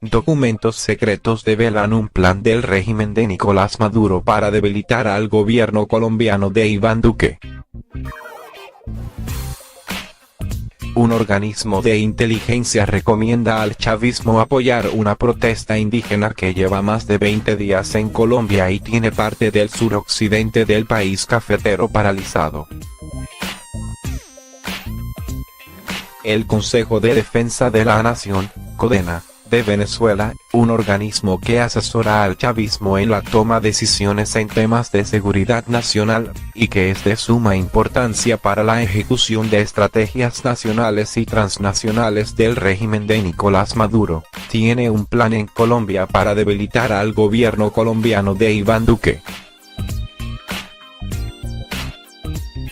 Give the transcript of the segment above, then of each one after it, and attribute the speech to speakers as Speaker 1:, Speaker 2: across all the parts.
Speaker 1: Documentos secretos develan un plan del régimen de Nicolás Maduro para debilitar al gobierno colombiano de Iván Duque. Un organismo de inteligencia recomienda al chavismo apoyar una protesta indígena que lleva más de 20 días en Colombia y tiene parte del suroccidente del país cafetero paralizado. El Consejo de Defensa de la Nación, CODENA, de Venezuela, un organismo que asesora al chavismo en la toma de decisiones en temas de seguridad nacional, y que es de suma importancia para la ejecución de estrategias nacionales y transnacionales del régimen de Nicolás Maduro, tiene un plan en Colombia para debilitar al gobierno colombiano de Iván Duque.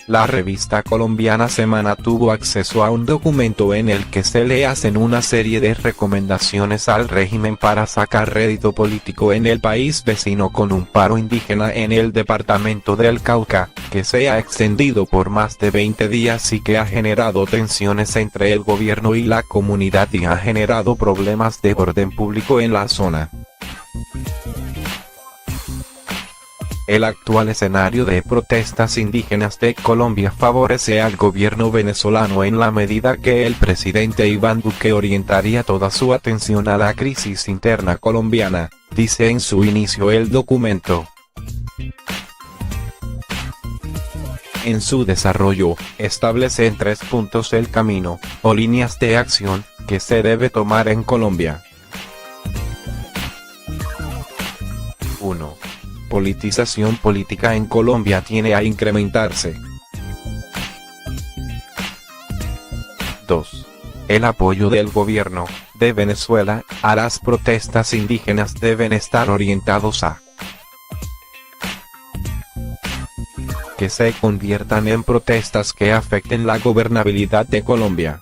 Speaker 1: La revista colombiana Semana tuvo acceso a un documento en el que se le hacen una serie de recomendaciones al régimen para sacar rédito político en el país vecino con un paro indígena en el departamento del Cauca, que se ha extendido por más de 20 días y que ha generado tensiones entre el gobierno y la comunidad y ha generado problemas de orden público en la zona. El actual escenario de protestas indígenas de Colombia favorece al gobierno venezolano en la medida que el presidente Iván Duque orientaría toda su atención a la crisis interna colombiana, dice en su inicio el documento. En su desarrollo, establece en 3 puntos el camino, o líneas de acción, que se debe tomar en Colombia. 1. Politización política en Colombia tiene a incrementarse. 2. El apoyo del gobierno de Venezuela a las protestas indígenas deben estar orientados a que se conviertan en protestas que afecten la gobernabilidad de Colombia.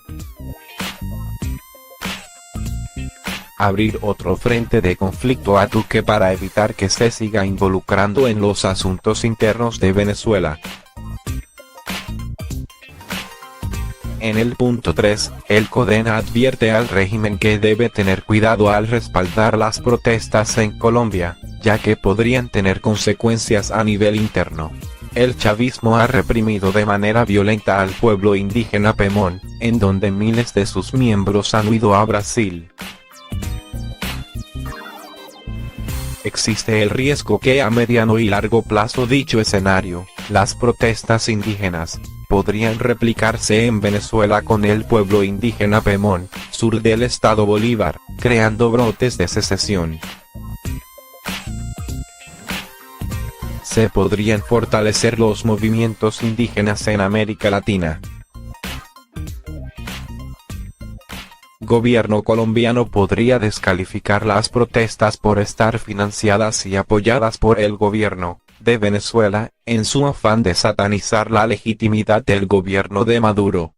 Speaker 1: Abrir otro frente de conflicto a Duque para evitar que se siga involucrando en los asuntos internos de Venezuela. En el punto 3, el CODENA advierte al régimen que debe tener cuidado al respaldar las protestas en Colombia, ya que podrían tener consecuencias a nivel interno. El chavismo ha reprimido de manera violenta al pueblo indígena Pemón, en donde miles de sus miembros han huido a Brasil. Existe el riesgo que a mediano y largo plazo dicho escenario, las protestas indígenas, podrían replicarse en Venezuela con el pueblo indígena Pemón, sur del estado Bolívar, creando brotes de secesión. Se podrían fortalecer los movimientos indígenas en América Latina. Gobierno colombiano podría descalificar las protestas por estar financiadas y apoyadas por el gobierno de Venezuela, en su afán de satanizar la legitimidad del gobierno de Maduro.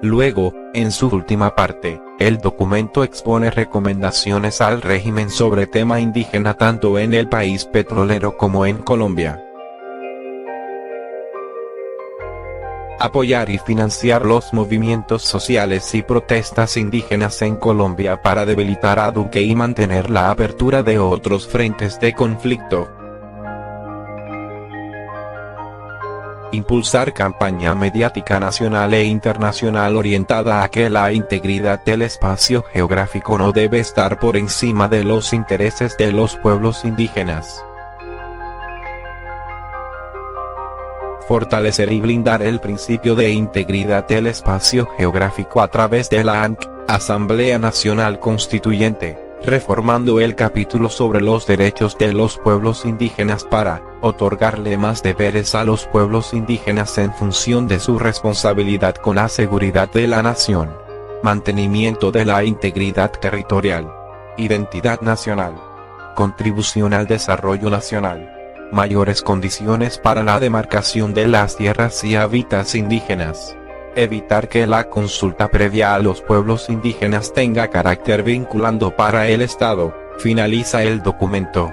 Speaker 1: Luego, en su última parte, el documento expone recomendaciones al régimen sobre tema indígena tanto en el país petrolero como en Colombia. Apoyar y financiar los movimientos sociales y protestas indígenas en Colombia para debilitar a Duque y mantener la apertura de otros frentes de conflicto. Impulsar campaña mediática nacional e internacional orientada a que la integridad del espacio geográfico no debe estar por encima de los intereses de los pueblos indígenas. Fortalecer y blindar el principio de integridad del espacio geográfico a través de la ANC, Asamblea Nacional Constituyente, reformando el capítulo sobre los derechos de los pueblos indígenas para otorgarle más deberes a los pueblos indígenas en función de su responsabilidad con la seguridad de la nación, mantenimiento de la integridad territorial, identidad nacional, contribución al desarrollo nacional. Mayores condiciones para la demarcación de las tierras y hábitats indígenas. Evitar que la consulta previa a los pueblos indígenas tenga carácter vinculante para el Estado, finaliza el documento.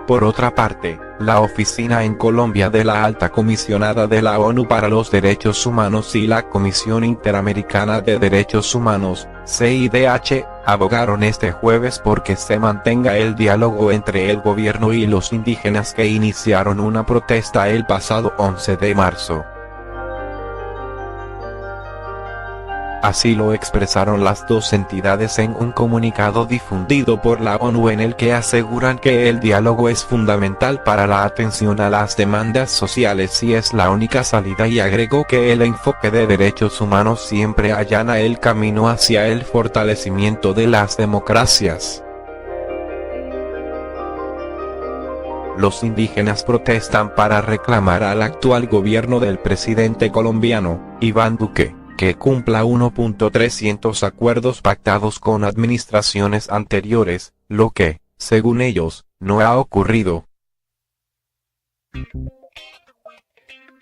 Speaker 1: Por otra parte, la oficina en Colombia de la Alta Comisionada de la ONU para los Derechos Humanos y la Comisión Interamericana de Derechos Humanos, CIDH, abogaron este jueves porque se mantenga el diálogo entre el gobierno y los indígenas que iniciaron una protesta el pasado 11 de marzo. Así lo expresaron las dos entidades en un comunicado difundido por la ONU en el que aseguran que el diálogo es fundamental para la atención a las demandas sociales y es la única salida, y agregó que el enfoque de derechos humanos siempre allana el camino hacia el fortalecimiento de las democracias. Los indígenas protestan para reclamar al actual gobierno del presidente colombiano, Iván Duque, que cumpla 1.300 acuerdos pactados con administraciones anteriores, lo que, según ellos, no ha ocurrido.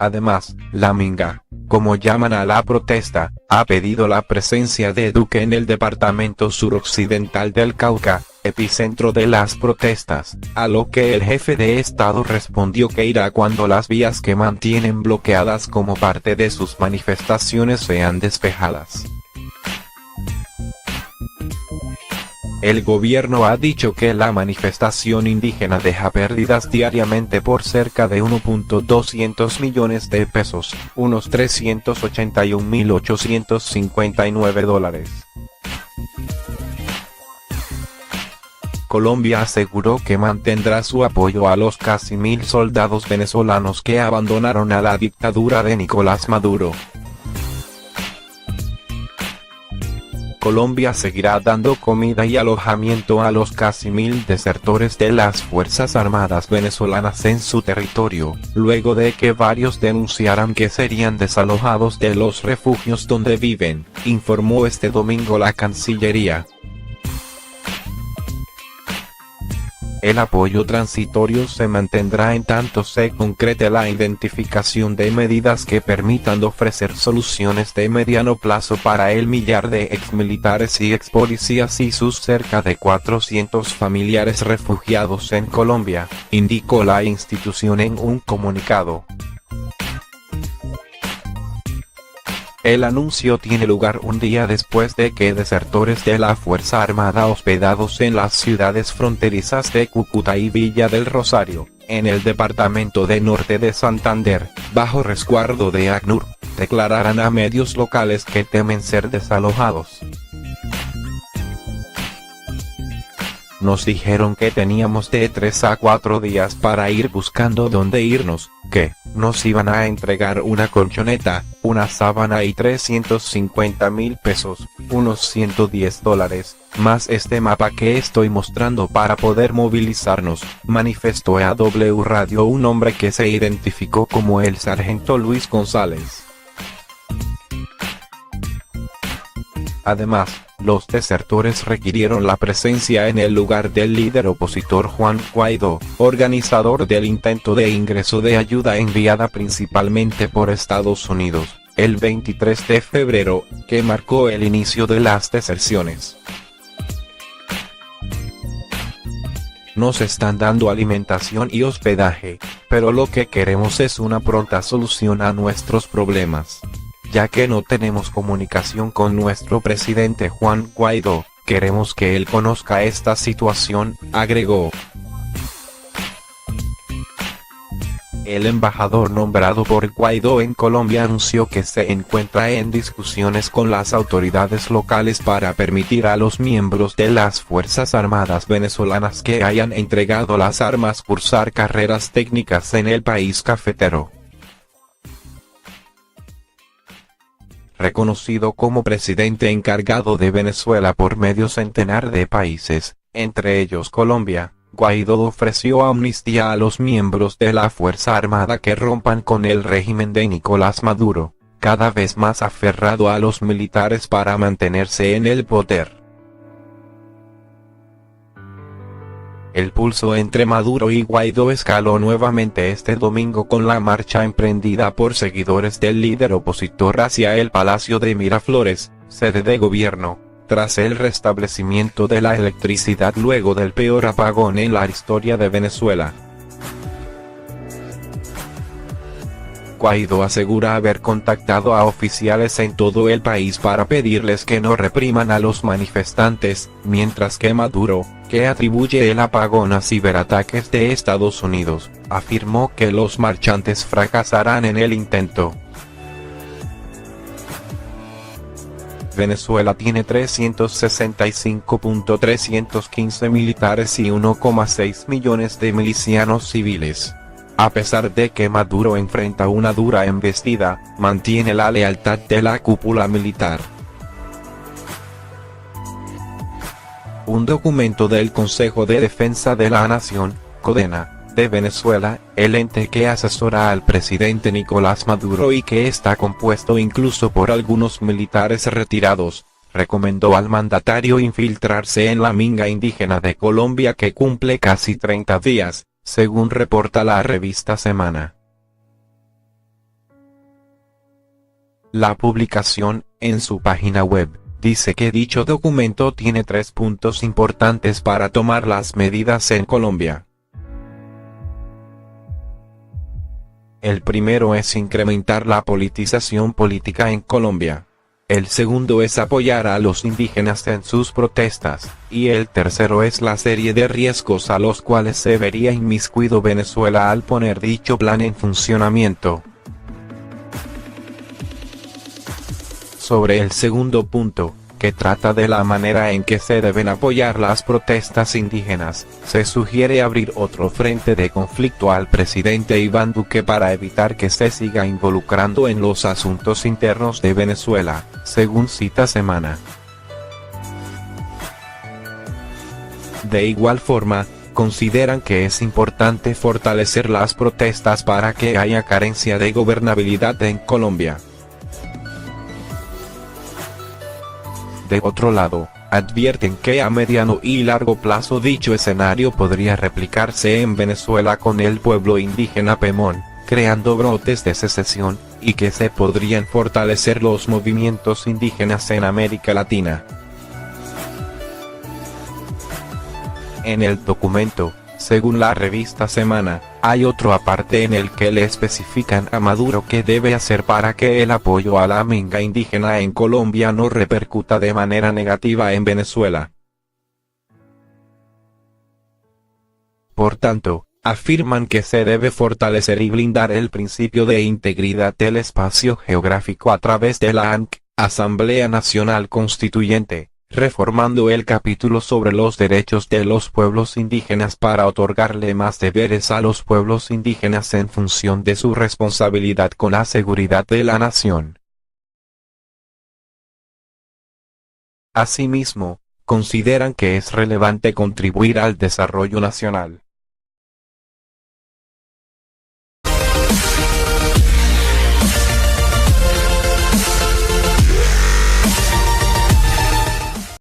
Speaker 1: Además, la Minga, como llaman a la protesta, ha pedido la presencia de Duque en el departamento suroccidental del Cauca, epicentro de las protestas, a lo que el jefe de Estado respondió que irá cuando las vías que mantienen bloqueadas como parte de sus manifestaciones sean despejadas. El gobierno ha dicho que la manifestación indígena deja pérdidas diariamente por cerca de 1.200 millones de pesos, unos 381.859 dólares. Colombia aseguró que mantendrá su apoyo a los casi 1.000 soldados venezolanos que abandonaron a la dictadura de Nicolás Maduro. Colombia seguirá dando comida y alojamiento a los casi 1.000 desertores de las Fuerzas Armadas venezolanas en su territorio, luego de que varios denunciaran que serían desalojados de los refugios donde viven, informó este domingo la Cancillería. El apoyo transitorio se mantendrá en tanto se concrete la identificación de medidas que permitan ofrecer soluciones de mediano plazo para el millar de exmilitares y expolicías y sus cerca de 400 familiares refugiados en Colombia, indicó la institución en un comunicado. El anuncio tiene lugar un día después de que desertores de la Fuerza Armada hospedados en las ciudades fronterizas de Cúcuta y Villa del Rosario, en el departamento de Norte de Santander, bajo resguardo de ACNUR, declararan a medios locales que temen ser desalojados. Nos dijeron que teníamos de 3 a 4 días para ir buscando dónde irnos, que nos iban a entregar una colchoneta, una sábana y 350.000 pesos, unos 110 dólares, más este mapa que estoy mostrando para poder movilizarnos, manifestó a W Radio un hombre que se identificó como el sargento Luis González. Además, los desertores requirieron la presencia en el lugar del líder opositor Juan Guaidó, organizador del intento de ingreso de ayuda enviada principalmente por Estados Unidos, el 23 de febrero, que marcó el inicio de las deserciones. Nos están dando alimentación y hospedaje, pero lo que queremos es una pronta solución a nuestros problemas. Ya que no tenemos comunicación con nuestro presidente Juan Guaidó, queremos que él conozca esta situación, agregó. El embajador nombrado por Guaidó en Colombia anunció que se encuentra en discusiones con las autoridades locales para permitir a los miembros de las Fuerzas Armadas venezolanas que hayan entregado las armas cursar carreras técnicas en el país cafetero. Reconocido como presidente encargado de Venezuela por medio centenar de países, entre ellos Colombia, Guaidó ofreció amnistía a los miembros de la Fuerza Armada que rompan con el régimen de Nicolás Maduro, cada vez más aferrado a los militares para mantenerse en el poder. El pulso entre Maduro y Guaidó escaló nuevamente este domingo con la marcha emprendida por seguidores del líder opositor hacia el Palacio de Miraflores, sede de gobierno, tras el restablecimiento de la electricidad luego del peor apagón en la historia de Venezuela. Guaidó asegura haber contactado a oficiales en todo el país para pedirles que no repriman a los manifestantes, mientras que Maduro, que atribuye el apagón a ciberataques de Estados Unidos, afirmó que los marchantes fracasarán en el intento. Venezuela tiene 365.315 militares y 1,6 millones de milicianos civiles. A pesar de que Maduro enfrenta una dura embestida, mantiene la lealtad de la cúpula militar. Un documento del Consejo de Defensa de la Nación, CODENA, de Venezuela, el ente que asesora al presidente Nicolás Maduro y que está compuesto incluso por algunos militares retirados, recomendó al mandatario infiltrarse en la minga indígena de Colombia que cumple casi 30 días, según reporta la revista Semana. La publicación, en su página web, dice que dicho documento tiene 3 puntos importantes para tomar las medidas en Colombia. El primero es incrementar la politización política en Colombia. El segundo es apoyar a los indígenas en sus protestas, y el tercero es la serie de riesgos a los cuales se vería inmiscuido Venezuela al poner dicho plan en funcionamiento. Sobre el segundo punto, que trata de la manera en que se deben apoyar las protestas indígenas, se sugiere abrir otro frente de conflicto al presidente Iván Duque para evitar que se siga involucrando en los asuntos internos de Venezuela, según cita Semana. De igual forma, consideran que es importante fortalecer las protestas para que haya carencia de gobernabilidad en Colombia. De otro lado, advierten que a mediano y largo plazo dicho escenario podría replicarse en Venezuela con el pueblo indígena Pemón, creando brotes de secesión, y que se podrían fortalecer los movimientos indígenas en América Latina. En el documento, según la revista Semana, hay otro aparte en el que le especifican a Maduro qué debe hacer para que el apoyo a la minga indígena en Colombia no repercuta de manera negativa en Venezuela. Por tanto, afirman que se debe fortalecer y blindar el principio de integridad del espacio geográfico a través de la ANC, Asamblea Nacional Constituyente, reformando el capítulo sobre los derechos de los pueblos indígenas para otorgarle más deberes a los pueblos indígenas en función de su responsabilidad con la seguridad de la nación. Asimismo, consideran que es relevante contribuir al desarrollo nacional.